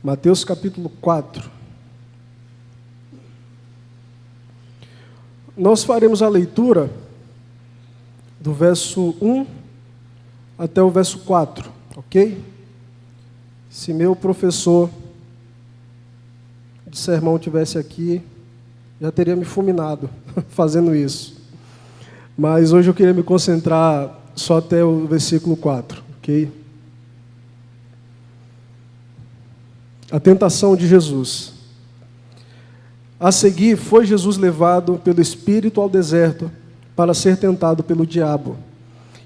Mateus capítulo 4. Nós faremos a leitura do verso 1 até o verso 4, ok? Se meu professor de sermão estivesse aqui, já teria me fulminado fazendo isso. Mas hoje eu queria me concentrar só até o versículo 4, ok? A tentação de Jesus. A seguir, foi Jesus levado pelo Espírito ao deserto para ser tentado pelo diabo.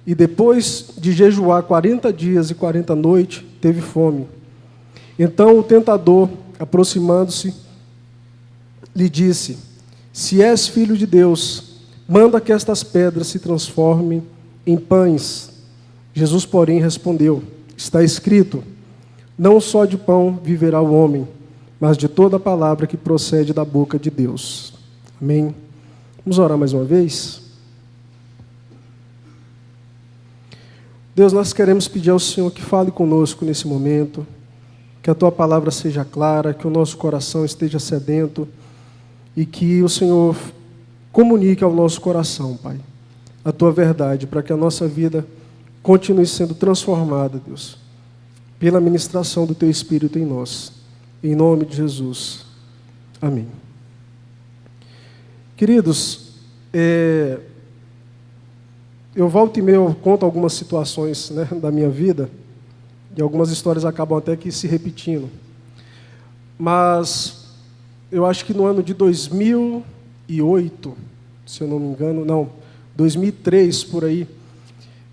E depois de jejuar 40 dias e 40 noites, teve fome. Então o tentador, aproximando-se, lhe disse: se és filho de Deus, manda que estas pedras se transformem em pães. Jesus, porém, respondeu: está escrito, não só de pão viverá o homem, mas de toda a palavra que procede da boca de Deus. Amém. Vamos orar mais uma vez? Deus, nós queremos pedir ao Senhor que fale conosco nesse momento, que a Tua palavra seja clara, que o nosso coração esteja sedento e que o Senhor comunique ao nosso coração, Pai, a Tua verdade, para que a nossa vida continue sendo transformada, Deus, pela ministração do Teu Espírito em nós. Em nome de Jesus. Amém. Queridos, eu volto e meio conto algumas situações, né, da minha vida, e algumas histórias acabam até que se repetindo. Mas eu acho que no ano de 2008, se eu não me engano, 2003, por aí,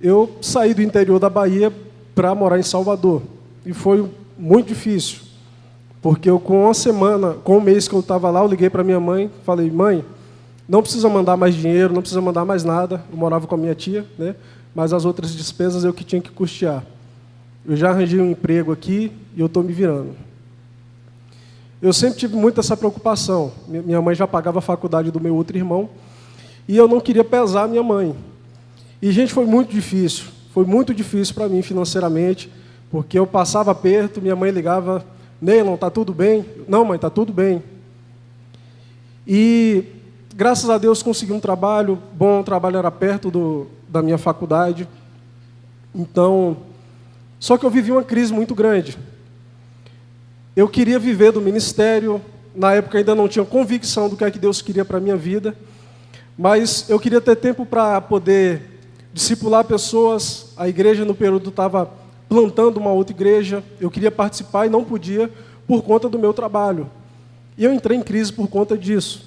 eu saí do interior da Bahia para morar em Salvador. E foi muito difícil, porque eu, com um mês que eu estava lá, eu liguei para minha mãe, falei: mãe, não precisa mandar mais dinheiro, não precisa mandar mais nada. Eu morava com a minha tia, né? Mas as outras despesas eu que tinha que custear. Eu já arranjei um emprego aqui e eu estou me virando. Eu sempre tive muito essa preocupação. Minha mãe já pagava a faculdade do meu outro irmão e eu não queria pesar a minha mãe. E, gente, foi muito difícil. Foi muito difícil para mim financeiramente, porque eu passava perto, minha mãe ligava: Neilon, está tudo bem? Não, mãe, está tudo bem. E, graças a Deus, consegui um trabalho bom, o trabalho era perto da minha faculdade. Então, só que eu vivi uma crise muito grande. Eu queria viver do ministério, na época ainda não tinha convicção do que é que Deus queria para a minha vida, mas eu queria ter tempo para poder discipular pessoas. A igreja no período estava plantando uma outra igreja, eu queria participar e não podia por conta do meu trabalho. E eu entrei em crise por conta disso.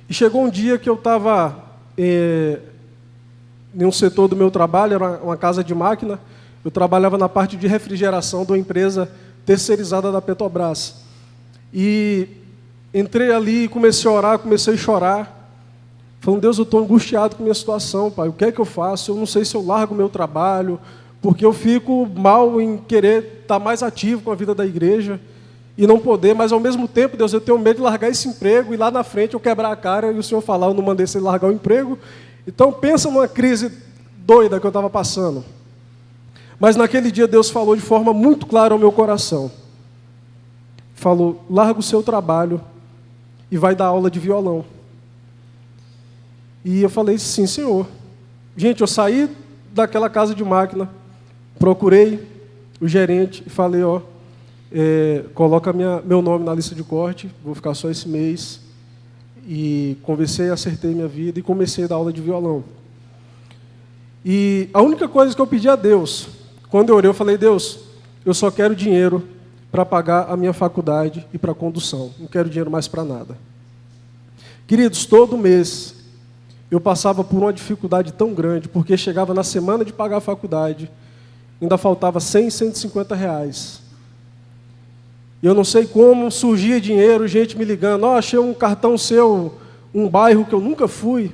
E chegou um dia que eu estava em um setor do meu trabalho, era uma casa de máquina, eu trabalhava na parte de refrigeração de uma empresa terceirizada da Petrobras. E entrei ali e comecei a orar, comecei a chorar, falando: Deus, eu estou angustiado com a minha situação, Pai, o que é que eu faço? Eu não sei se eu largo o meu trabalho, porque eu fico mal em querer estar mais ativo com a vida da igreja e não poder, mas ao mesmo tempo, Deus, eu tenho medo de largar esse emprego e lá na frente eu quebrar a cara e o Senhor falar: eu não mandei você largar o emprego. Então pensa numa crise doida que eu estava passando. Mas naquele dia Deus falou de forma muito clara ao meu coração. Falou: larga o seu trabalho e vai dar aula de violão. E eu falei: sim, Senhor. Gente, eu saí daquela casa de máquina, procurei o gerente e falei: coloca meu nome na lista de corte, vou ficar só esse mês. E conversei, acertei minha vida e comecei a dar aula de violão. E a única coisa que eu pedi a Deus, quando eu orei, eu falei: Deus, eu só quero dinheiro para pagar a minha faculdade e para a condução. Não quero dinheiro mais para nada. Queridos, todo mês eu passava por uma dificuldade tão grande, porque chegava na semana de pagar a faculdade, ainda faltava 100, 150 reais. E eu não sei como surgia dinheiro, gente me ligando: achei um cartão seu, um bairro que eu nunca fui.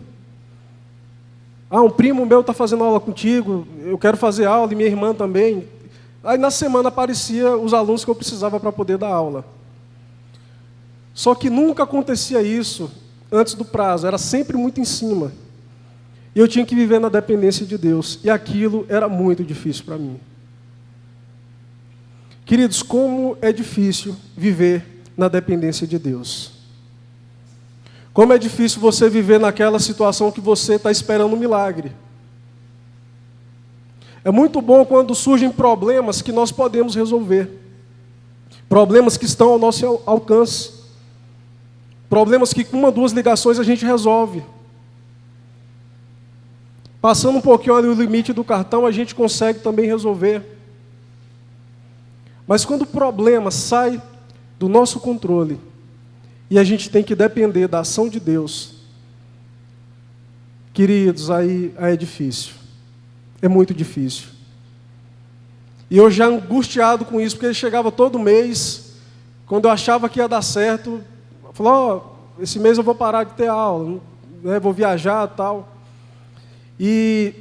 Um primo meu está fazendo aula contigo, eu quero fazer aula, e minha irmã também. Aí na semana aparecia os alunos que eu precisava para poder dar aula. Só que nunca acontecia isso antes do prazo, era sempre muito em cima. E eu tinha que viver na dependência de Deus, e aquilo era muito difícil para mim. Queridos, como é difícil viver na dependência de Deus. Como é difícil você viver naquela situação que você está esperando um milagre. É muito bom quando surgem problemas que nós podemos resolver. Problemas que estão ao nosso alcance. Problemas que com uma, duas ligações a gente resolve. Passando um pouquinho ali o limite do cartão, a gente consegue também resolver. Mas quando o problema sai do nosso controle e a gente tem que depender da ação de Deus, queridos, aí é difícil. É muito difícil. E eu já angustiado com isso, porque ele chegava todo mês, quando eu achava que ia dar certo, falou, esse mês eu vou parar de ter aula, né, vou viajar e tal. E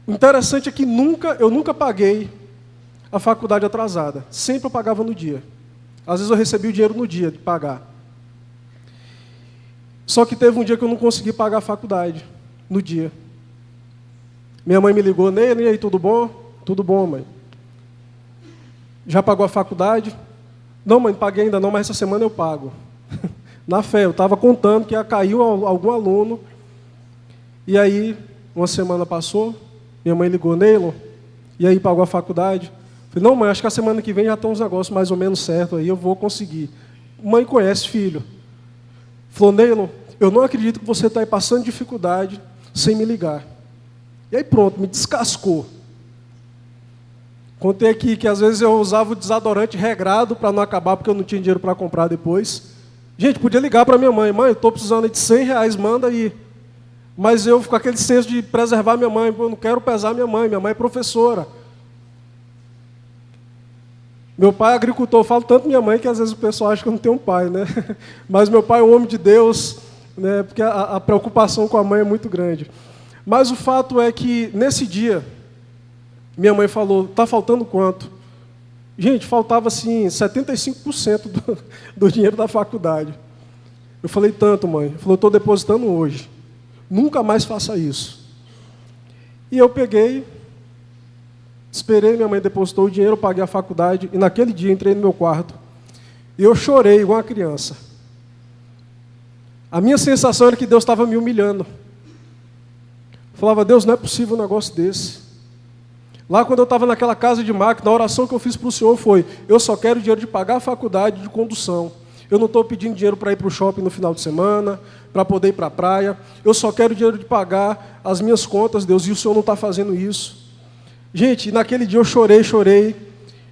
o interessante é que eu nunca paguei a faculdade atrasada. Sempre eu pagava no dia. Às vezes eu recebia o dinheiro no dia de pagar. Só que teve um dia que eu não consegui pagar a faculdade, no dia. Minha mãe me ligou, Ney, e aí, tudo bom? Tudo bom, mãe. Já pagou a faculdade? Não, mãe, não paguei ainda não, mas essa semana eu pago. Na fé, eu estava contando que ia cair algum aluno. E aí, uma semana passou, minha mãe ligou, Neylon, e aí pagou a faculdade. Falei, não, mãe, acho que a semana que vem já estão uns negócios mais ou menos certos aí, eu vou conseguir. Mãe conhece filho. Falou, Neylon, eu não acredito que você está aí passando dificuldade sem me ligar. E aí pronto, me descascou. Contei aqui que às vezes eu usava o desodorante regrado para não acabar, porque eu não tinha dinheiro para comprar depois. Gente, podia ligar para minha mãe, mãe, eu estou precisando de R$100, manda aí. Mas eu fico com aquele senso de preservar minha mãe, eu não quero pesar minha mãe é professora. Meu pai é agricultor, eu falo tanto minha mãe que às vezes o pessoal acha que eu não tenho um pai, né? Mas meu pai é um homem de Deus, né? Porque a preocupação com a mãe é muito grande. Mas o fato é que nesse dia, minha mãe falou, está faltando quanto? Gente, faltava assim 75% do dinheiro da faculdade. Eu falei, tanto, mãe. Ela falou, estou depositando hoje. Nunca mais faça isso. E eu peguei, esperei, minha mãe depositou o dinheiro, eu paguei a faculdade, e naquele dia entrei no meu quarto, e eu chorei igual uma criança. A minha sensação era que Deus estava me humilhando. Eu falava, Deus, não é possível um negócio desse. Lá quando eu estava naquela casa de máquina, a oração que eu fiz para o Senhor foi, eu só quero dinheiro de pagar a faculdade de condução. Eu não estou pedindo dinheiro para ir para o shopping no final de semana, para poder ir para a praia. Eu só quero dinheiro de pagar as minhas contas, Deus, e o Senhor não está fazendo isso. Gente, naquele dia eu chorei.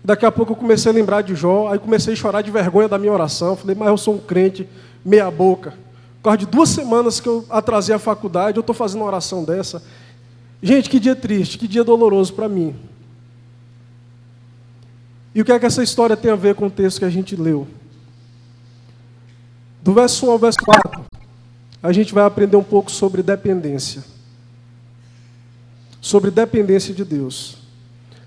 Daqui a pouco eu comecei a lembrar de Jó, aí comecei a chorar de vergonha da minha oração. Falei, mas eu sou um crente meia boca. Por causa de 2 semanas que eu atrasei a faculdade, eu estou fazendo uma oração dessa. Gente, que dia triste, que dia doloroso para mim. E o que é que essa história tem a ver com o texto que a gente leu? Do verso 1 ao verso 4, a gente vai aprender um pouco sobre dependência. Sobre dependência de Deus.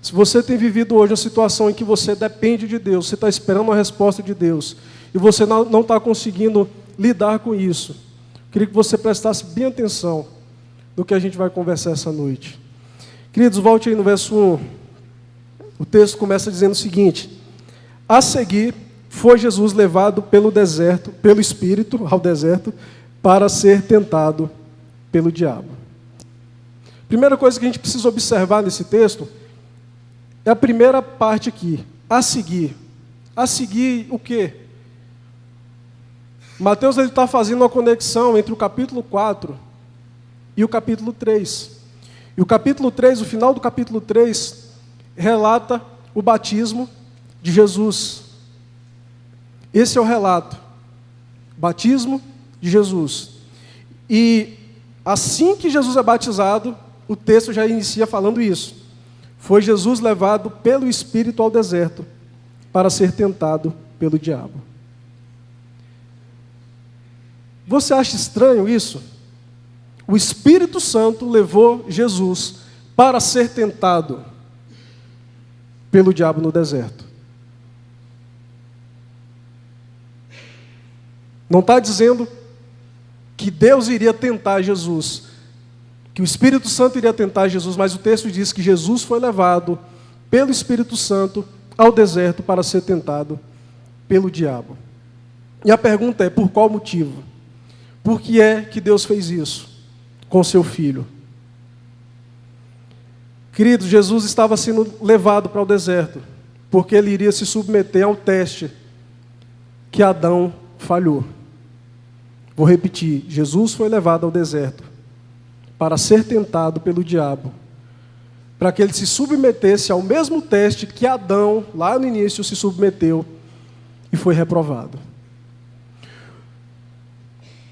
Se você tem vivido hoje uma situação em que você depende de Deus, você está esperando uma resposta de Deus, e você não está conseguindo lidar com isso, eu queria que você prestasse bem atenção no que a gente vai conversar essa noite. Queridos, volte aí no verso 1. O texto começa dizendo o seguinte: a seguir, foi Jesus levado pelo Espírito ao deserto, para ser tentado pelo diabo. Primeira coisa que a gente precisa observar nesse texto é a primeira parte aqui, a seguir. A seguir o quê? Mateus está fazendo uma conexão entre o capítulo 4 e o capítulo 3. E o capítulo 3, o final do capítulo 3, relata o batismo de Jesus. Esse é o relato. Batismo de Jesus. E assim que Jesus é batizado, o texto já inicia falando isso. Foi Jesus levado pelo Espírito ao deserto para ser tentado pelo diabo. Você acha estranho isso? O Espírito Santo levou Jesus para ser tentado pelo diabo no deserto. Não está dizendo que Deus iria tentar Jesus, que o Espírito Santo iria tentar Jesus, mas o texto diz que Jesus foi levado pelo Espírito Santo ao deserto para ser tentado pelo diabo. E a pergunta é, por qual motivo? Por que é que Deus fez isso com seu filho? Queridos, Jesus estava sendo levado para o deserto, porque ele iria se submeter ao teste que Adão falhou. Vou repetir, Jesus foi levado ao deserto para ser tentado pelo diabo, para que ele se submetesse ao mesmo teste que Adão, lá no início, se submeteu e foi reprovado.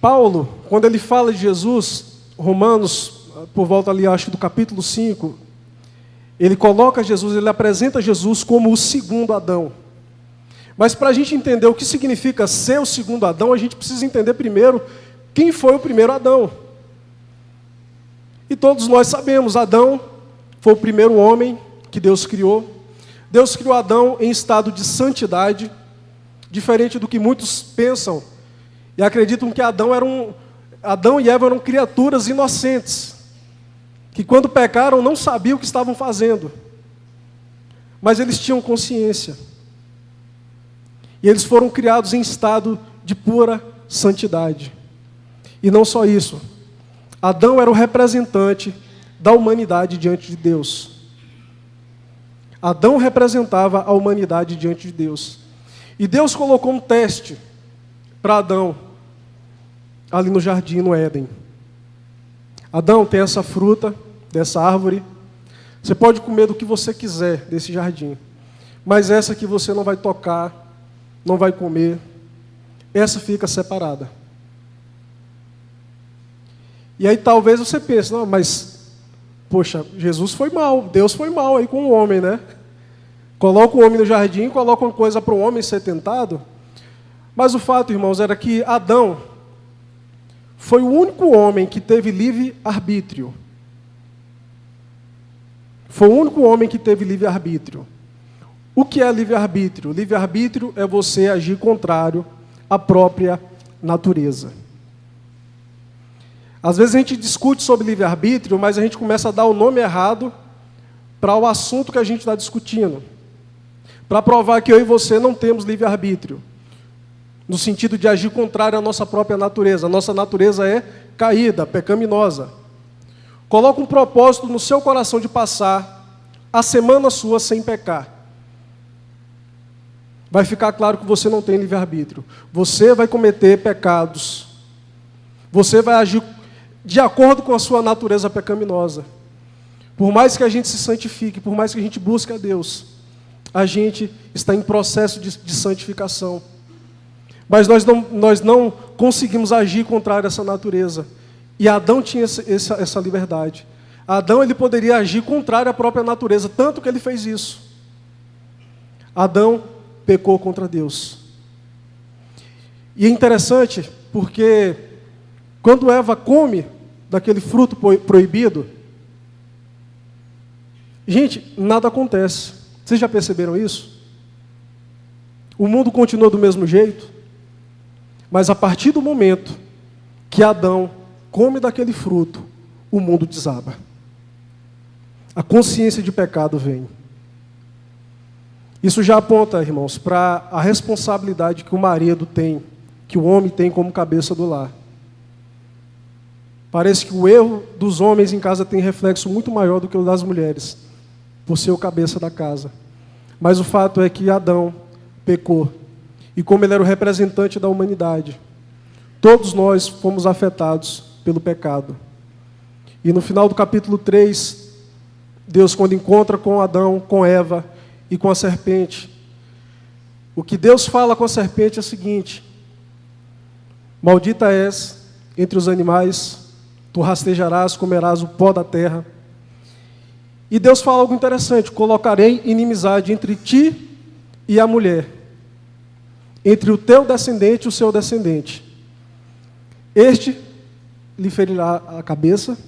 Paulo, quando ele fala de Jesus, Romanos, por volta ali, acho do capítulo 5, ele coloca Jesus, ele apresenta Jesus como o segundo Adão. Mas para a gente entender o que significa ser o segundo Adão, a gente precisa entender primeiro quem foi o primeiro Adão. E todos nós sabemos, Adão foi o primeiro homem que Deus criou. Deus criou Adão em estado de santidade, diferente do que muitos pensam e acreditam que Adão e Eva eram criaturas inocentes, que quando pecaram não sabiam o que estavam fazendo, mas eles tinham consciência. E eles foram criados em estado de pura santidade. E não só isso, Adão era o representante da humanidade diante de Deus. Adão representava a humanidade diante de Deus. E Deus colocou um teste para Adão, ali no jardim, no Éden. Adão, tem essa fruta, dessa árvore. Você pode comer do que você quiser desse jardim, mas essa que você não vai tocar, não vai comer, essa fica separada. E aí talvez você pense, não, mas, poxa, Jesus foi mal, Deus foi mal aí com o homem, né? Coloca o homem no jardim, coloca uma coisa para o homem ser tentado. Mas o fato, irmãos, era que Adão foi o único homem que teve livre-arbítrio. Foi o único homem que teve livre-arbítrio. O que é livre-arbítrio? Livre-arbítrio é você agir contrário à própria natureza. Às vezes a gente discute sobre livre-arbítrio, mas a gente começa a dar o nome errado para o assunto que a gente está discutindo. Para provar que eu e você não temos livre-arbítrio. No sentido de agir contrário à nossa própria natureza. A nossa natureza é caída, pecaminosa. Coloca um propósito no seu coração de passar a semana sua sem pecar. Vai ficar claro que você não tem livre-arbítrio. Você vai cometer pecados. Você vai agir de acordo com a sua natureza pecaminosa. Por mais que a gente se santifique, por mais que a gente busque a Deus, a gente está em processo de santificação. Mas nós não conseguimos agir contrário a essa natureza. E Adão tinha essa liberdade. Adão, ele poderia agir contrário à própria natureza, tanto que ele fez isso. Adão pecou contra Deus. E é interessante, porque quando Eva come daquele fruto proibido, gente, nada acontece. Vocês já perceberam isso? O mundo continua do mesmo jeito, mas a partir do momento que Adão come daquele fruto, o mundo desaba. A consciência de pecado vem. Isso já aponta, irmãos, para a responsabilidade que o marido tem, que o homem tem como cabeça do lar. Parece que o erro dos homens em casa tem reflexo muito maior do que o das mulheres, por ser o cabeça da casa. Mas o fato é que Adão pecou. E como ele era o representante da humanidade, todos nós fomos afetados pelo pecado. E no final do capítulo 3, Deus, quando encontra com Adão, com Eva e com a serpente, o que Deus fala com a serpente é o seguinte: maldita és entre os animais, tu rastejarás, comerás o pó da terra. E Deus fala algo interessante: colocarei inimizade entre ti e a mulher, entre o teu descendente e o seu descendente. Este lhe ferirá a cabeça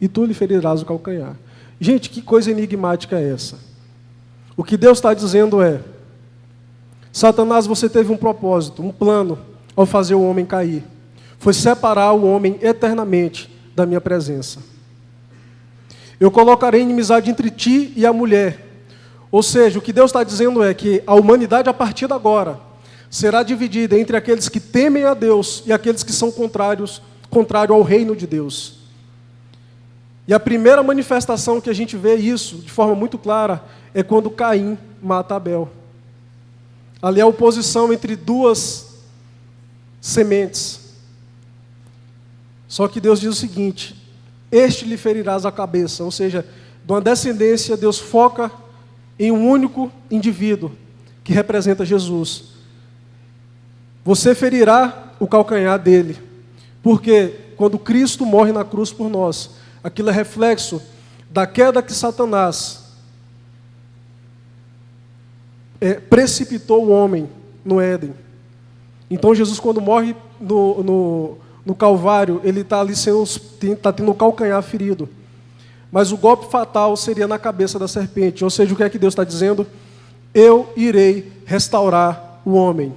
e tu lhe ferirás o calcanhar. Gente, que coisa enigmática é essa? O que Deus está dizendo é: Satanás, você teve um propósito, um plano ao fazer o homem cair. Foi separar o homem eternamente da minha presença. Eu colocarei inimizade entre ti e a mulher. Ou seja, o que Deus está dizendo é que a humanidade, a partir de agora, será dividida entre aqueles que temem a Deus e aqueles que são contrário ao reino de Deus. E a primeira manifestação que a gente vê isso, de forma muito clara, é quando Caim mata Abel. Ali é a oposição entre duas sementes. Só que Deus diz o seguinte: este lhe ferirás a cabeça. Ou seja, de uma descendência, Deus foca em um único indivíduo, que representa Jesus. Você ferirá o calcanhar dele. Porque quando Cristo morre na cruz por nós, aquilo é reflexo da queda que Satanás precipitou o homem no Éden. Então Jesus, quando morre no Calvário, ele está ali tá tendo o calcanhar ferido. Mas o golpe fatal seria na cabeça da serpente. Ou seja, o que é que Deus está dizendo? Eu irei restaurar o homem.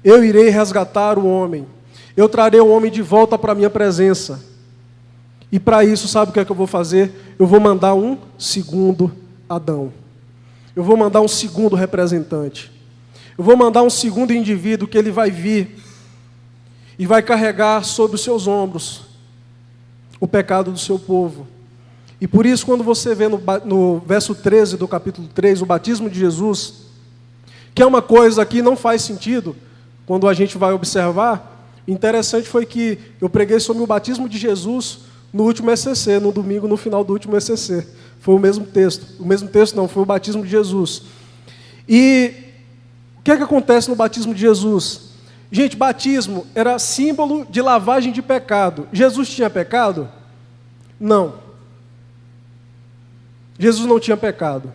Eu irei resgatar o homem. Eu trarei o homem de volta para a minha presença. E para isso, sabe o que é que eu vou fazer? Eu vou mandar um segundo Adão. Eu vou mandar um segundo representante. Eu vou mandar um segundo indivíduo que ele vai vir e vai carregar sobre os seus ombros o pecado do seu povo. E por isso, quando você vê no verso 13 do capítulo 3, o batismo de Jesus, que é uma coisa que não faz sentido, quando a gente vai observar, interessante foi que eu preguei sobre o batismo de Jesus no último ECC, no domingo, no final do último ECC. Foi o mesmo texto. O mesmo texto não, foi o batismo de Jesus. E o que é que acontece no batismo de Jesus? Gente, batismo era símbolo de lavagem de pecado. Jesus tinha pecado? Não. Jesus não tinha pecado.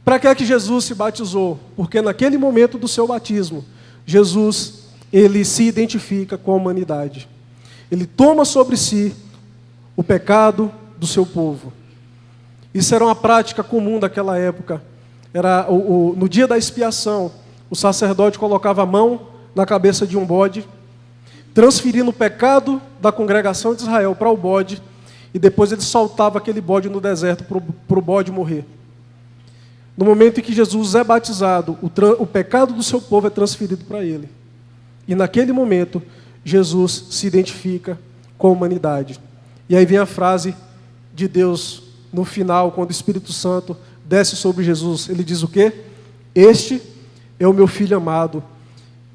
Para que é que Jesus se batizou? Porque naquele momento do seu batismo, Jesus, ele se identifica com a humanidade. Ele toma sobre si o pecado do seu povo. Isso era uma prática comum daquela época. Era no dia da expiação, o sacerdote colocava a mão na cabeça de um bode, transferindo o pecado da congregação de Israel para o bode, e depois ele soltava aquele bode no deserto para o bode morrer. No momento em que Jesus é batizado, o pecado do seu povo é transferido para ele. E naquele momento, Jesus se identifica com a humanidade. E aí vem a frase de Deus no final, quando o Espírito Santo desce sobre Jesus. Ele diz o quê? Este é o meu filho amado,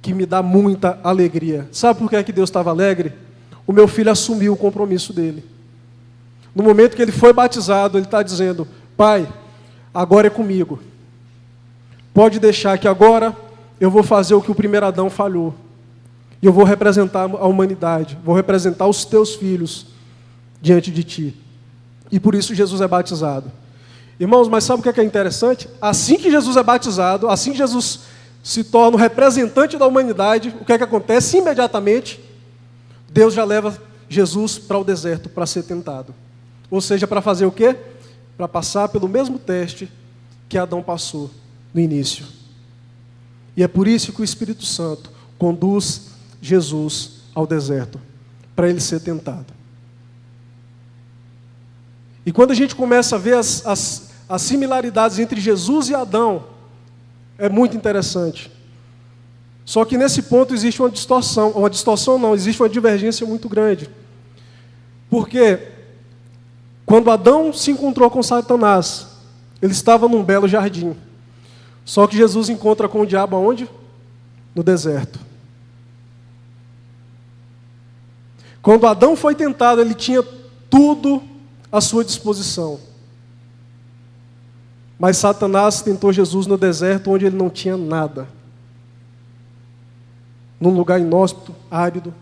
que me dá muita alegria. Sabe por que é que Deus estava alegre? O meu filho assumiu o compromisso dele. No momento que ele foi batizado, ele está dizendo: Pai, agora é comigo. Pode deixar que agora eu vou fazer o que o primeiro Adão falhou. E eu vou representar a humanidade, vou representar os teus filhos diante de ti. E por isso Jesus é batizado. Irmãos, mas sabe o que é interessante? Assim que Jesus é batizado, assim que Jesus se torna o representante da humanidade, o que é que acontece? Imediatamente, Deus já leva Jesus para o deserto para ser tentado. Ou seja, para fazer o quê? Para passar pelo mesmo teste que Adão passou no início. E é por isso que o Espírito Santo conduz Jesus ao deserto, para ele ser tentado. E quando a gente começa a ver as similaridades entre Jesus e Adão, é muito interessante. Só que nesse ponto existe uma distorção não, existe uma divergência muito grande. Porque quando Adão se encontrou com Satanás, ele estava num belo jardim. Só que Jesus encontra com o diabo aonde? No deserto. Quando Adão foi tentado, ele tinha tudo à sua disposição. Mas Satanás tentou Jesus no deserto, onde ele não tinha nada. Num lugar inóspito, árido.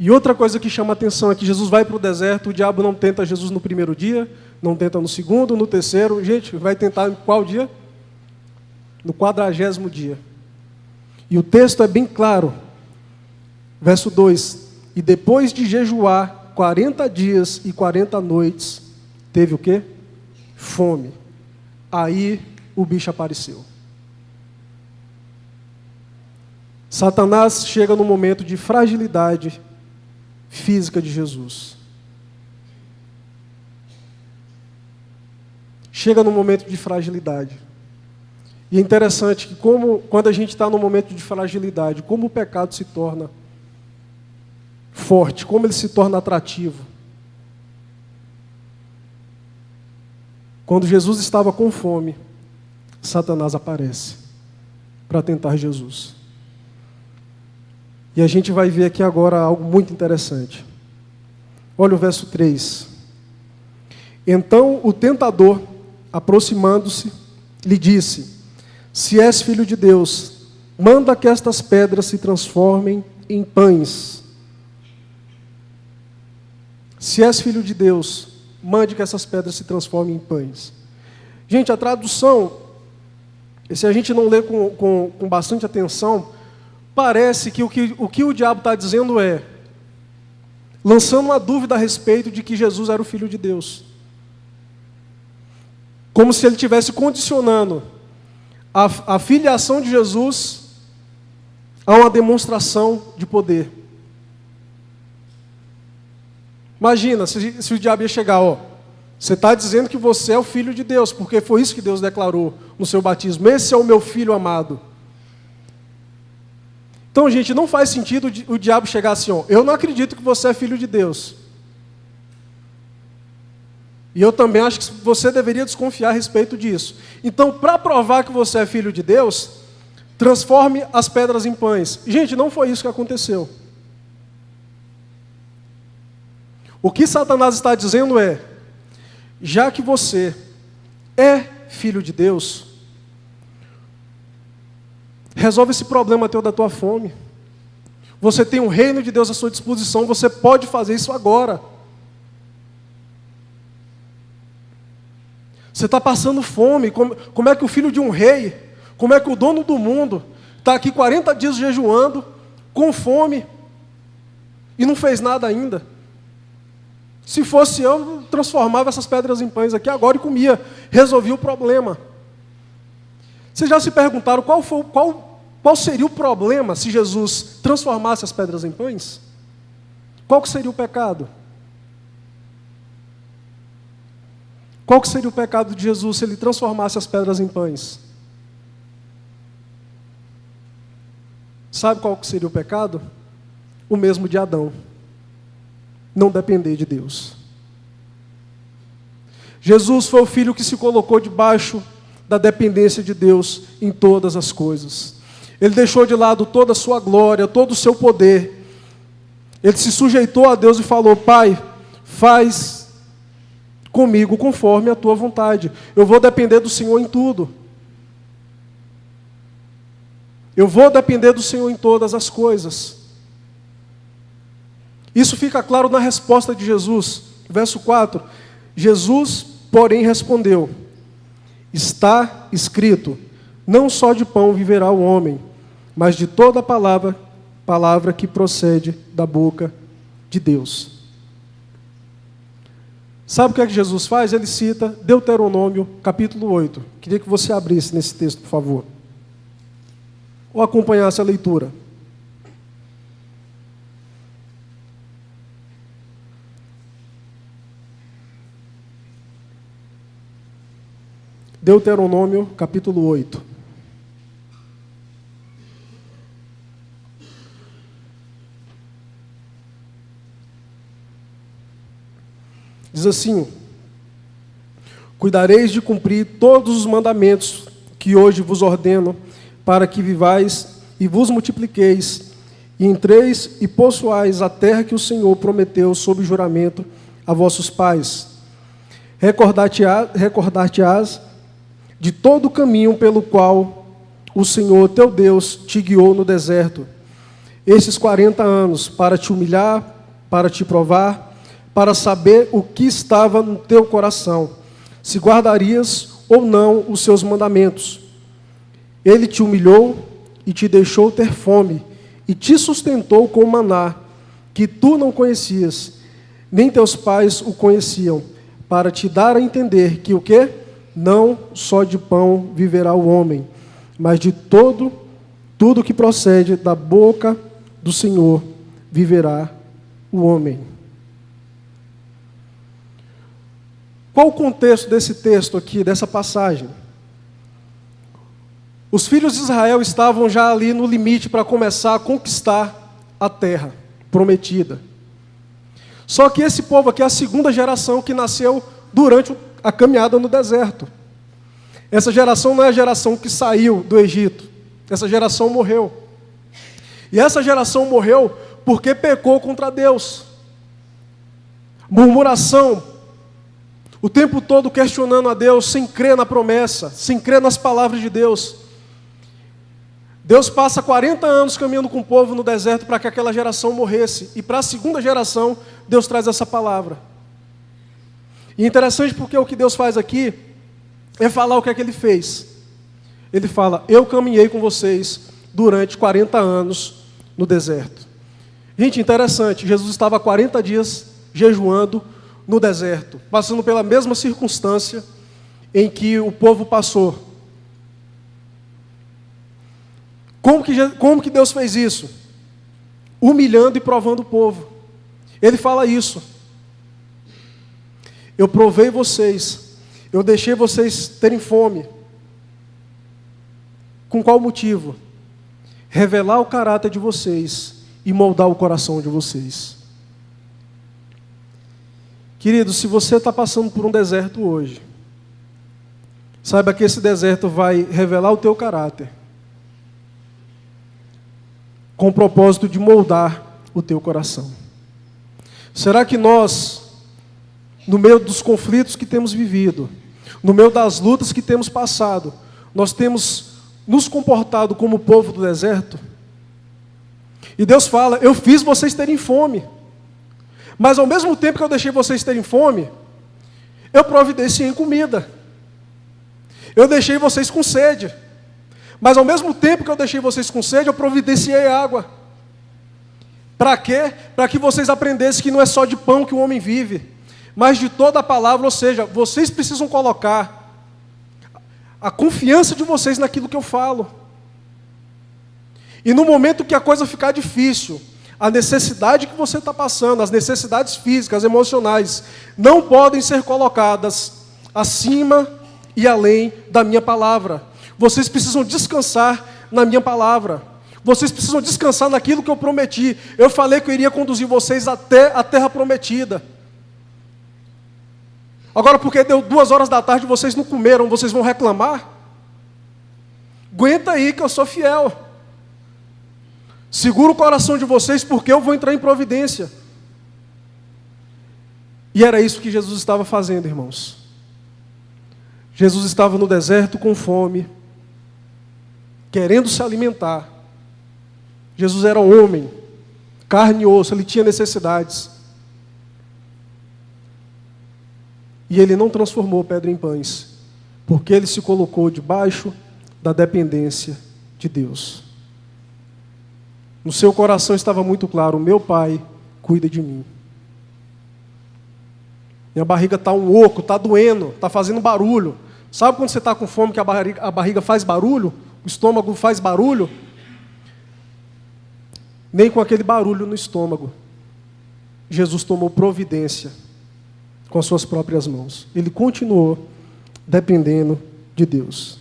E outra coisa que chama a atenção é que Jesus vai para o deserto, o diabo não tenta Jesus no primeiro dia, não tenta no segundo, no terceiro. Gente, vai tentar em qual dia? No 40º dia. E o texto é bem claro. Verso 2. E depois de jejuar 40 dias e 40 noites, teve o quê? Fome. Aí o bicho apareceu. Satanás chega no momento de fragilidade física de Jesus. chega num momento de fragilidade. E é interessante que quando a gente está num momento de fragilidade, como o pecado se torna forte, como ele se torna atrativo. Quando Jesus estava com fome, Satanás aparece para tentar Jesus. E a gente vai ver aqui agora algo muito interessante. Olha o verso 3. Então o tentador, aproximando-se, lhe disse: se és filho de Deus, manda que estas pedras se transformem em pães. Se és filho de Deus, mande que essas pedras se transformem em pães. Gente, a tradução, se a gente não lê com bastante atenção, parece que o que o diabo está dizendo é, lançando uma dúvida a respeito de que Jesus era o Filho de Deus. Como se ele estivesse condicionando a filiação de Jesus a uma demonstração de poder. Imagina, se o diabo ia chegar, você está dizendo que você é o Filho de Deus, porque foi isso que Deus declarou no seu batismo. Esse é o meu Filho amado. Então, gente, não faz sentido o diabo chegar assim, eu não acredito que você é filho de Deus. E eu também acho que você deveria desconfiar a respeito disso. Então, para provar que você é filho de Deus, transforme as pedras em pães. Gente, não foi isso que aconteceu. O que Satanás está dizendo é, já que você é filho de Deus, resolve esse problema teu da tua fome. Você tem o reino de Deus à sua disposição, você pode fazer isso agora. Você está passando fome, como é que o filho de um rei, como é que o dono do mundo está aqui 40 dias jejuando, com fome, e não fez nada ainda? Se fosse eu transformava essas pedras em pães aqui agora e comia, resolvia o problema. Vocês já se perguntaram qual seria o problema se Jesus transformasse as pedras em pães? Qual que seria o pecado? Qual que seria o pecado de Jesus se ele transformasse as pedras em pães? Sabe qual que seria o pecado? O mesmo de Adão. Não depender de Deus. Jesus foi o filho que se colocou debaixo da dependência de Deus em todas as coisas. Ele deixou de lado toda a sua glória, todo o seu poder. Ele se sujeitou a Deus e falou: Pai, faz comigo conforme a tua vontade. Eu vou depender do Senhor em tudo. Eu vou depender do Senhor em todas as coisas. Isso fica claro na resposta de Jesus. Verso 4. Jesus, porém, respondeu: está escrito, não só de pão viverá o homem, mas de toda palavra que procede da boca de Deus. Sabe o que é que Jesus faz? Ele cita Deuteronômio, capítulo 8. Queria que você abrisse nesse texto, por favor. Ou acompanhasse a leitura. Deuteronômio, capítulo 8. Diz assim: cuidareis de cumprir todos os mandamentos que hoje vos ordeno, para que vivais e vos multipliqueis, e entreis e possuais a terra que o Senhor prometeu sob juramento a vossos pais. Recordar-te-ás de todo o caminho pelo qual o Senhor teu Deus te guiou no deserto, esses 40 anos, para te humilhar, para te provar, para saber o que estava no teu coração, se guardarias ou não os seus mandamentos. Ele te humilhou e te deixou ter fome, e te sustentou com maná, que tu não conhecias, nem teus pais o conheciam, para te dar a entender que o quê? Não só de pão viverá o homem, mas de tudo que procede da boca do Senhor viverá o homem. Qual o contexto desse texto aqui, dessa passagem? Os filhos de Israel estavam já ali no limite para começar a conquistar a terra prometida. Só que esse povo aqui é a segunda geração que nasceu durante a caminhada no deserto. Essa geração não é a geração que saiu do Egito. Essa geração morreu. E essa geração morreu porque pecou contra Deus. Murmuração, o tempo todo questionando a Deus, sem crer na promessa, sem crer nas palavras de Deus. Deus passa 40 anos caminhando com o povo no deserto para que aquela geração morresse. E para a segunda geração, Deus traz essa palavra. E é interessante porque o que Deus faz aqui é falar o que é que Ele fez. Ele fala, eu caminhei com vocês durante 40 anos no deserto. Gente, interessante, Jesus estava 40 dias jejuando no deserto, passando pela mesma circunstância em que o povo passou. Como que Deus fez isso? Humilhando e provando o povo. Ele fala isso. Eu provei vocês, eu deixei vocês terem fome. Com qual motivo? Revelar o caráter de vocês e moldar o coração de vocês. Querido, se você está passando por um deserto hoje, saiba que esse deserto vai revelar o teu caráter, com o propósito de moldar o teu coração. Será que nós, no meio dos conflitos que temos vivido, no meio das lutas que temos passado, nós temos nos comportado como o povo do deserto? E Deus fala, eu fiz vocês terem fome, mas ao mesmo tempo que eu deixei vocês terem fome, eu providenciei comida. Eu deixei vocês com sede. Mas ao mesmo tempo que eu deixei vocês com sede, eu providenciei água. Para quê? Para que vocês aprendessem que não é só de pão que o homem vive, mas de toda a palavra. Ou seja, vocês precisam colocar a confiança de vocês naquilo que eu falo. E no momento que a coisa ficar difícil, a necessidade que você está passando, as necessidades físicas, emocionais, não podem ser colocadas acima e além da minha palavra. Vocês precisam descansar na minha palavra. Vocês precisam descansar naquilo que eu prometi. Eu falei que eu iria conduzir vocês até a terra prometida. Agora, porque deu 2 horas da tarde, vocês não comeram, vocês vão reclamar? Aguenta aí que eu sou fiel. Segura o coração de vocês, porque eu vou entrar em providência. E era isso que Jesus estava fazendo, irmãos. Jesus estava no deserto com fome, querendo se alimentar. Jesus era homem, carne e osso, ele tinha necessidades. E ele não transformou pedra em pães, porque ele se colocou debaixo da dependência de Deus. No seu coração estava muito claro, meu Pai cuida de mim. Minha barriga está um oco, está doendo, está fazendo barulho. Sabe quando você está com fome que a barriga faz barulho? O estômago faz barulho? Nem com aquele barulho no estômago, Jesus tomou providência com as suas próprias mãos. Ele continuou dependendo de Deus.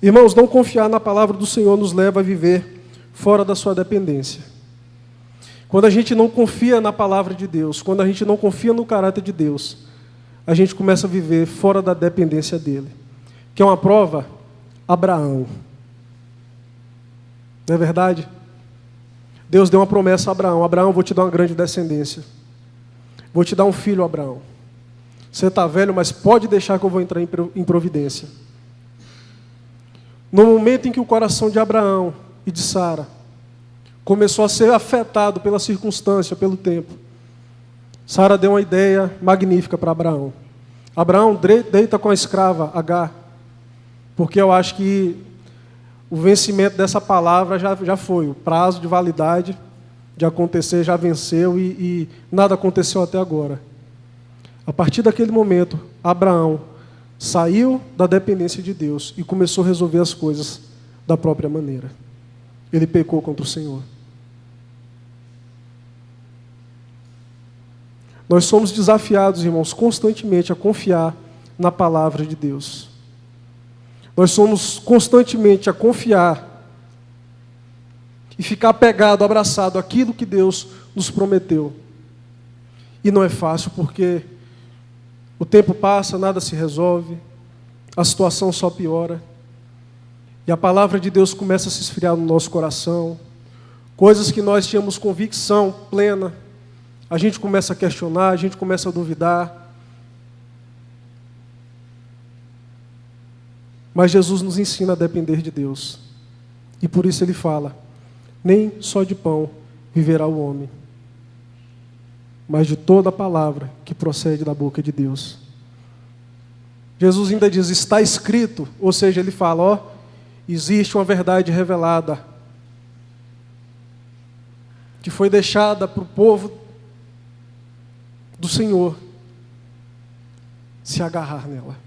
Irmãos, não confiar na palavra do Senhor nos leva a viver fora da sua dependência. Quando a gente não confia na palavra de Deus, quando a gente não confia no caráter de Deus, a gente começa a viver fora da dependência dele. Que é uma prova? Abraão. Não é verdade? Deus deu uma promessa a Abraão. Abraão, vou te dar uma grande descendência. Vou te dar um filho, Abraão. Você está velho, mas pode deixar que eu vou entrar em providência. No momento em que o coração de Abraão e de Sara começou a ser afetado pela circunstância, pelo tempo, Sara deu uma ideia magnífica para Abraão. Abraão, deita com a escrava Agar, porque eu acho que o vencimento dessa palavra já foi. O prazo de validade de acontecer já venceu e nada aconteceu até agora. A partir daquele momento, Abraão saiu da dependência de Deus e começou a resolver as coisas da própria maneira. Ele pecou contra o Senhor. Nós somos desafiados, irmãos, constantemente a confiar na palavra de Deus. Nós somos constantemente a confiar e ficar apegado, abraçado àquilo que Deus nos prometeu. E não é fácil, porque o tempo passa, nada se resolve, a situação só piora. E a palavra de Deus começa a se esfriar no nosso coração. Coisas que nós tínhamos convicção plena, a gente começa a questionar, a gente começa a duvidar. Mas Jesus nos ensina a depender de Deus. E por isso Ele fala: nem só de pão viverá o homem, mas de toda a palavra que procede da boca de Deus. Jesus ainda diz: está escrito, ou seja, Ele fala, ó, existe uma verdade revelada, que foi deixada para o povo do Senhor se agarrar nela.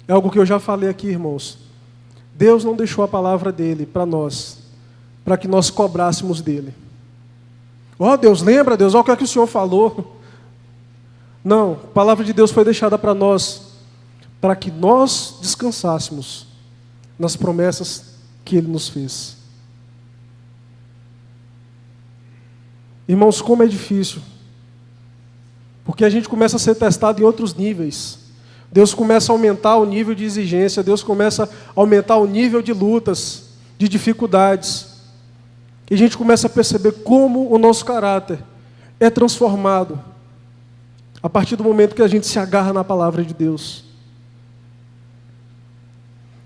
É algo que eu já falei aqui, irmãos. Deus não deixou a palavra dele para nós, para que nós cobrássemos dele. Ó, Deus, lembra, Deus, olha o que é que o Senhor falou. Não, a palavra de Deus foi deixada para nós, para que nós descansássemos nas promessas que Ele nos fez. Irmãos, como é difícil, porque a gente começa a ser testado em outros níveis. Deus começa a aumentar o nível de exigência, Deus começa a aumentar o nível de lutas, de dificuldades. E a gente começa a perceber como o nosso caráter é transformado a partir do momento que a gente se agarra na palavra de Deus.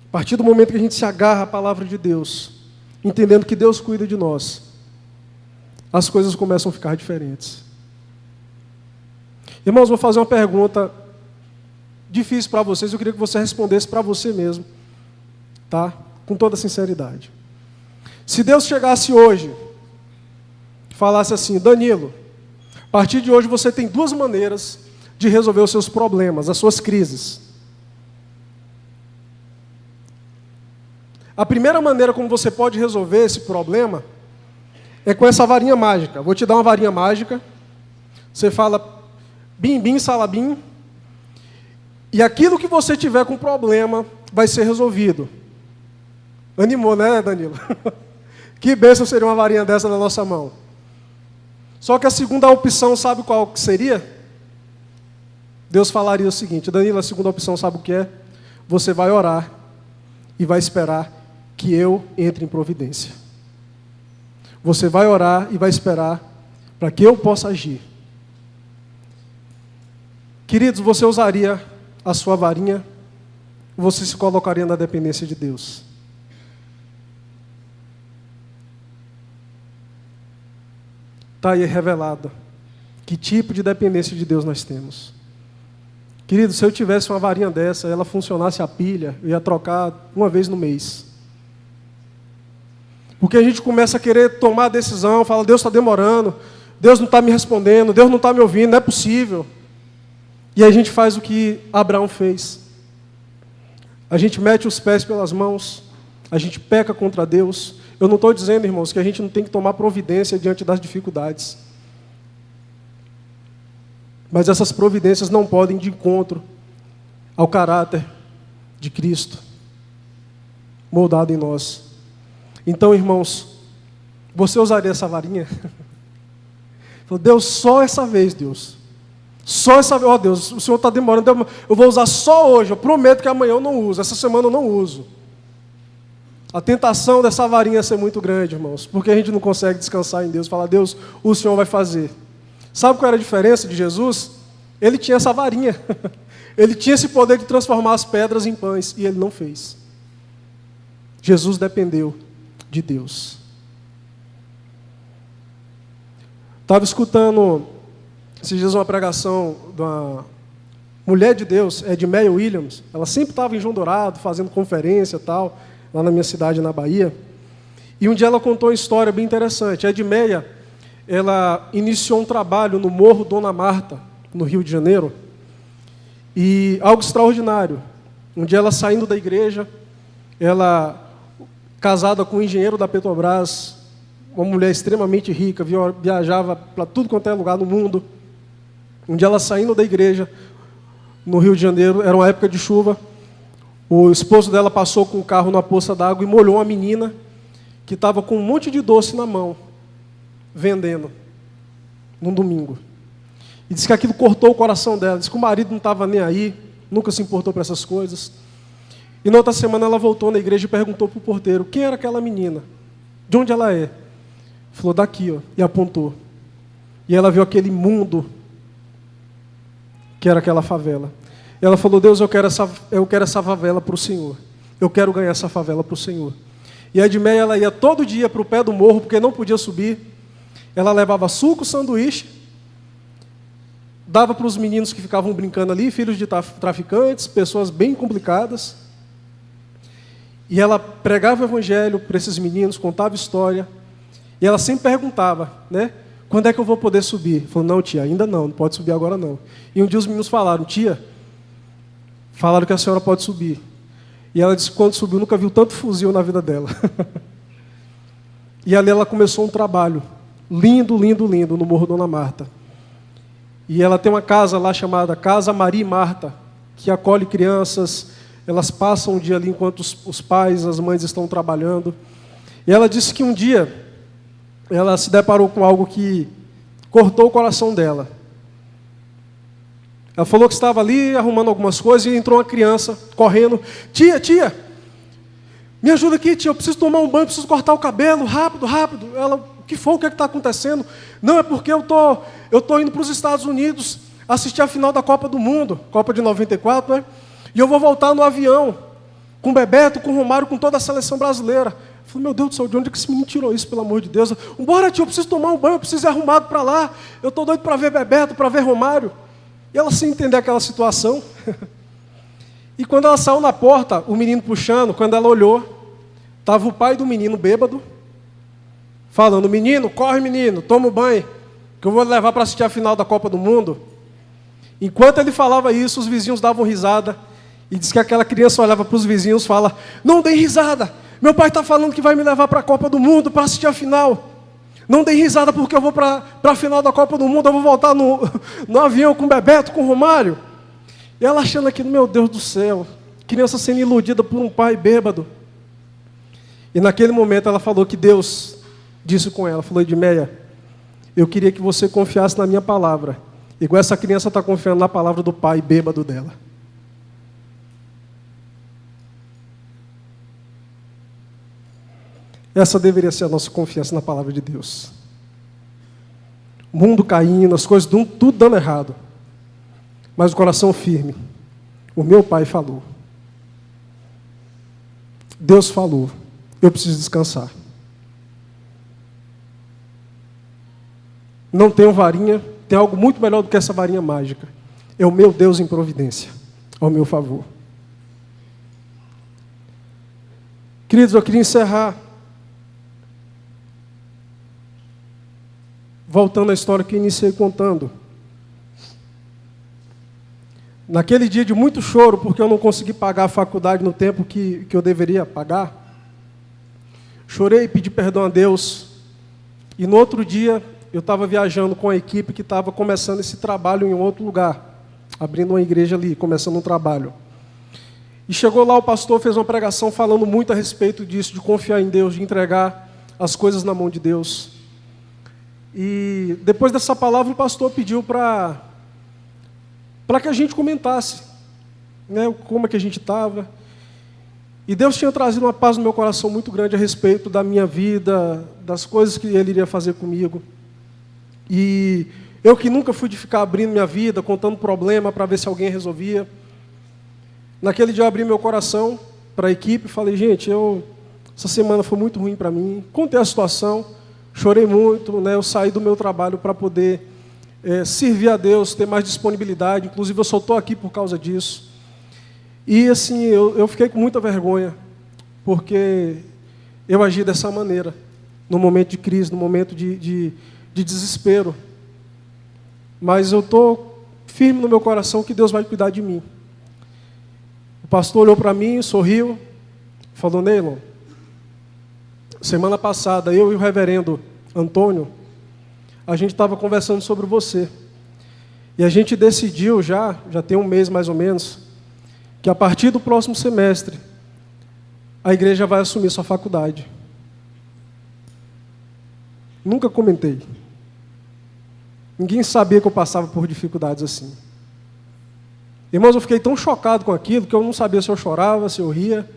A partir do momento que a gente se agarra à palavra de Deus, entendendo que Deus cuida de nós, as coisas começam a ficar diferentes. Irmãos, vou fazer uma pergunta difícil para vocês, eu queria que você respondesse para você mesmo, tá? Com toda sinceridade. Se Deus chegasse hoje, falasse assim: Danilo, a partir de hoje você tem duas maneiras de resolver os seus problemas, as suas crises. A primeira maneira como você pode resolver esse problema é com essa varinha mágica. Vou te dar uma varinha mágica. Você fala bim, bim, salabim. E aquilo que você tiver com problema vai ser resolvido. Animou, né, Danilo? Que bênção seria uma varinha dessa na nossa mão. Só que a segunda opção, sabe qual que seria? Deus falaria o seguinte: Danilo, a segunda opção sabe o que é? Você vai orar e vai esperar que eu entre em providência. Você vai orar e vai esperar para que eu possa agir. Queridos, você usaria a sua varinha, você se colocaria na dependência de Deus? Está aí revelado que tipo de dependência de Deus nós temos. Querido, se eu tivesse uma varinha dessa, ela funcionasse a pilha, eu ia trocar uma vez no mês. Porque a gente começa a querer tomar a decisão, fala: Deus está demorando, Deus não está me respondendo, Deus não está me ouvindo, não é possível. E a gente faz o que Abraão fez. A gente mete os pés pelas mãos, a gente peca contra Deus. Eu não estou dizendo, irmãos, que a gente não tem que tomar providência diante das dificuldades. Mas essas providências não podem ir de encontro ao caráter de Cristo, moldado em nós. Então, irmãos, você usaria essa varinha? Deus, só essa vez, Deus. Só essa vez, ó Deus, o Senhor está demorando, eu vou usar só hoje, eu prometo que amanhã eu não uso, essa semana eu não uso. A tentação dessa varinha é ser muito grande, irmãos, porque a gente não consegue descansar em Deus, falar: Deus, o Senhor vai fazer. Sabe qual era a diferença de Jesus? Ele tinha essa varinha, ele tinha esse poder de transformar as pedras em pães, e ele não fez. Jesus dependeu de Deus. Estava escutando esses dias uma pregação de uma mulher de Deus, Edmeia Williams. Ela sempre estava em João Dourado, fazendo conferência e tal, lá na minha cidade, na Bahia. E um dia ela contou uma história bem interessante. A Edmeia, ela iniciou um trabalho no Morro Dona Marta, no Rio de Janeiro, e algo extraordinário. Um dia ela saindo da igreja, ela, casada com um engenheiro da Petrobras, uma mulher extremamente rica, viajava para tudo quanto é lugar no mundo. Um dia ela saindo da igreja, no Rio de Janeiro, era uma época de chuva, o esposo dela passou com o carro na poça d'água e molhou uma menina que estava com um monte de doce na mão, vendendo, num domingo. E disse que aquilo cortou o coração dela, disse que o marido não estava nem aí, nunca se importou para essas coisas. E na outra semana ela voltou na igreja e perguntou para o porteiro, quem era aquela menina? De onde ela é? Falou, daqui, ó, e apontou. E ela viu aquele mundo, que era aquela favela. E ela falou, Deus, eu quero essa favela para o Senhor. Eu quero ganhar essa favela para o Senhor. E a Edmeia, ela ia todo dia para o pé do morro, porque não podia subir. Ela levava suco, sanduíche, dava para os meninos que ficavam brincando ali, filhos de traficantes, pessoas bem complicadas. E ela pregava o evangelho para esses meninos, contava história. E ela sempre perguntava, né? Quando é que eu vou poder subir? Falou, não, tia, ainda não pode subir agora não. E um dia os meninos falaram, tia, falaram que a senhora pode subir. E ela disse que quando subiu nunca viu tanto fuzil na vida dela. E ali ela começou um trabalho lindo, lindo, lindo, no Morro Dona Marta. E ela tem uma casa lá chamada Casa Maria e Marta, que acolhe crianças. Elas passam um dia ali enquanto os pais, as mães estão trabalhando. E ela disse que um dia ela se deparou com algo que cortou o coração dela. Ela falou que estava ali arrumando algumas coisas e entrou uma criança correndo. Tia, me ajuda aqui, tia, eu preciso tomar um banho, preciso cortar o cabelo, rápido, rápido. Ela, o que foi? O que está acontecendo? Não, é porque eu tô indo para os Estados Unidos assistir a final da Copa do Mundo, Copa de 94, né? E eu vou voltar no avião, com o Bebeto, com o Romário, com toda a seleção brasileira. Eu falei, meu Deus do céu, de onde é que esse menino tirou isso, pelo amor de Deus? Bora, tio, eu preciso tomar um banho, eu preciso ir arrumado para lá. Eu estou doido para ver Bebeto, para ver Romário. E ela sem entender aquela situação. E quando ela saiu na porta, o menino puxando, quando ela olhou, estava o pai do menino bêbado, falando, menino, corre menino, toma um banho, que eu vou levar para assistir a final da Copa do Mundo. Enquanto ele falava isso, os vizinhos davam risada, e diz que aquela criança olhava para os vizinhos e fala, não dê risada, meu pai está falando que vai me levar para a Copa do Mundo, para assistir a final. Não dê risada porque eu vou para a final da Copa do Mundo, eu vou voltar no avião com o Bebeto, com o Romário. E ela achando aquilo, meu Deus do céu, criança sendo iludida por um pai bêbado. E naquele momento ela falou que Deus disse com ela, falou, Edmeia, eu queria que você confiasse na minha palavra, igual essa criança está confiando na palavra do pai bêbado dela. Essa deveria ser a nossa confiança na palavra de Deus. O mundo caindo, as coisas tudo dando errado. Mas o coração firme. O meu pai falou. Deus falou. Eu preciso descansar. Não tenho varinha, tem algo muito melhor do que essa varinha mágica. É o meu Deus em providência, ao meu favor. Queridos, eu queria encerrar voltando à história que eu iniciei contando. Naquele dia de muito choro, porque eu não consegui pagar a faculdade no tempo que eu deveria pagar, chorei e pedi perdão a Deus. E no outro dia, eu estava viajando com a equipe que estava começando esse trabalho em outro lugar, abrindo uma igreja ali, começando um trabalho. E chegou lá, o pastor fez uma pregação falando muito a respeito disso, de confiar em Deus, de entregar as coisas na mão de Deus. E depois dessa palavra, o pastor pediu para que a gente comentasse, né, como é que a gente estava. E Deus tinha trazido uma paz no meu coração muito grande a respeito da minha vida, das coisas que Ele iria fazer comigo. E eu que nunca fui de ficar abrindo minha vida, contando problema para ver se alguém resolvia. Naquele dia eu abri meu coração para a equipe e falei, gente, essa semana foi muito ruim para mim. Contei a situação, chorei muito, né, eu saí do meu trabalho para poder servir a Deus, ter mais disponibilidade. Inclusive eu só estou aqui por causa disso. E assim, eu fiquei com muita vergonha, porque eu agi dessa maneira, no momento de crise, no momento de desespero. Mas eu estou firme no meu coração que Deus vai cuidar de mim. O pastor olhou para mim, sorriu, falou, Neilon, Semana passada, eu e o reverendo Antônio, a gente estava conversando sobre você. E a gente decidiu já tem um mês mais ou menos, que a partir do próximo semestre, a igreja vai assumir sua faculdade. Nunca comentei. Ninguém sabia que eu passava por dificuldades assim. Irmãos, eu fiquei tão chocado com aquilo que eu não sabia se eu chorava, se eu ria.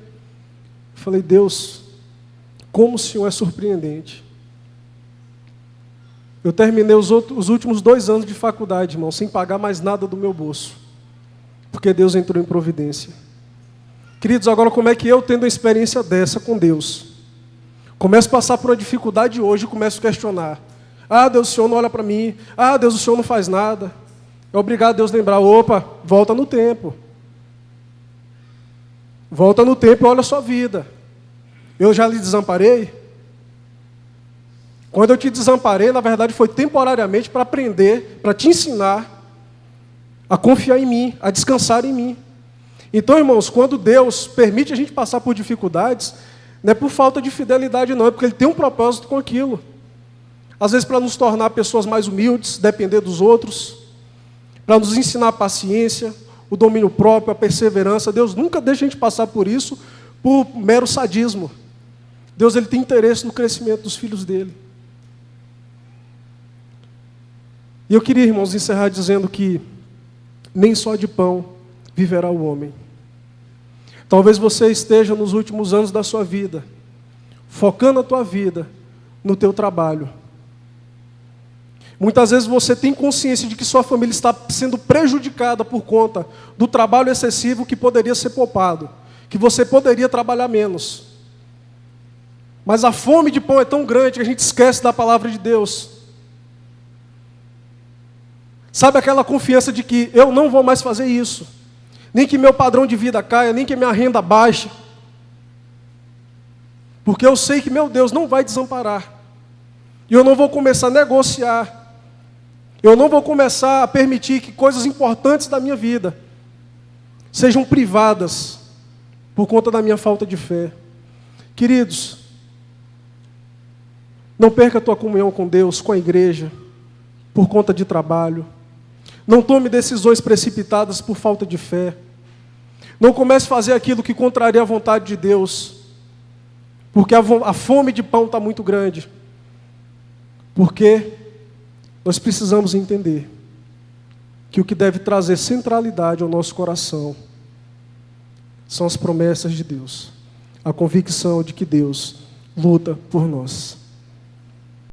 Eu falei, Deus, como o Senhor é surpreendente. Eu terminei os últimos 2 anos de faculdade, irmão, sem pagar mais nada do meu bolso. Porque Deus entrou em providência. Queridos, agora como é que eu, tendo uma experiência dessa com Deus, começo a passar por uma dificuldade hoje e começo a questionar. Ah, Deus, o Senhor não olha para mim. Ah, Deus, o Senhor não faz nada. É obrigado a Deus lembrar, opa, volta no tempo. Volta no tempo e olha a sua vida. Eu já lhe desamparei? Quando eu te desamparei, na verdade, foi temporariamente para aprender, para te ensinar a confiar em mim, a descansar em mim. Então, irmãos, quando Deus permite a gente passar por dificuldades, não é por falta de fidelidade, não, é porque Ele tem um propósito com aquilo. Às vezes para nos tornar pessoas mais humildes, depender dos outros, para nos ensinar a paciência, o domínio próprio, a perseverança. Deus nunca deixa a gente passar por isso por mero sadismo. Deus, Ele tem interesse no crescimento dos filhos dEle. E eu queria, irmãos, encerrar dizendo que nem só de pão viverá o homem. Talvez você esteja nos últimos anos da sua vida, focando a tua vida no teu trabalho. Muitas vezes você tem consciência de que sua família está sendo prejudicada por conta do trabalho excessivo que poderia ser poupado, que você poderia trabalhar menos. Mas a fome de pão é tão grande que a gente esquece da palavra de Deus. Sabe aquela confiança de que eu não vou mais fazer isso, nem que meu padrão de vida caia, nem que minha renda baixe, porque eu sei que meu Deus não vai desamparar, e eu não vou começar a negociar, eu não vou começar a permitir que coisas importantes da minha vida sejam privadas por conta da minha falta de fé. Queridos, não perca a tua comunhão com Deus, com a igreja, por conta de trabalho. Não tome decisões precipitadas por falta de fé. Não comece a fazer aquilo que contraria a vontade de Deus, porque a fome de pão está muito grande. Porque nós precisamos entender que o que deve trazer centralidade ao nosso coração são as promessas de Deus, a convicção de que Deus luta por nós.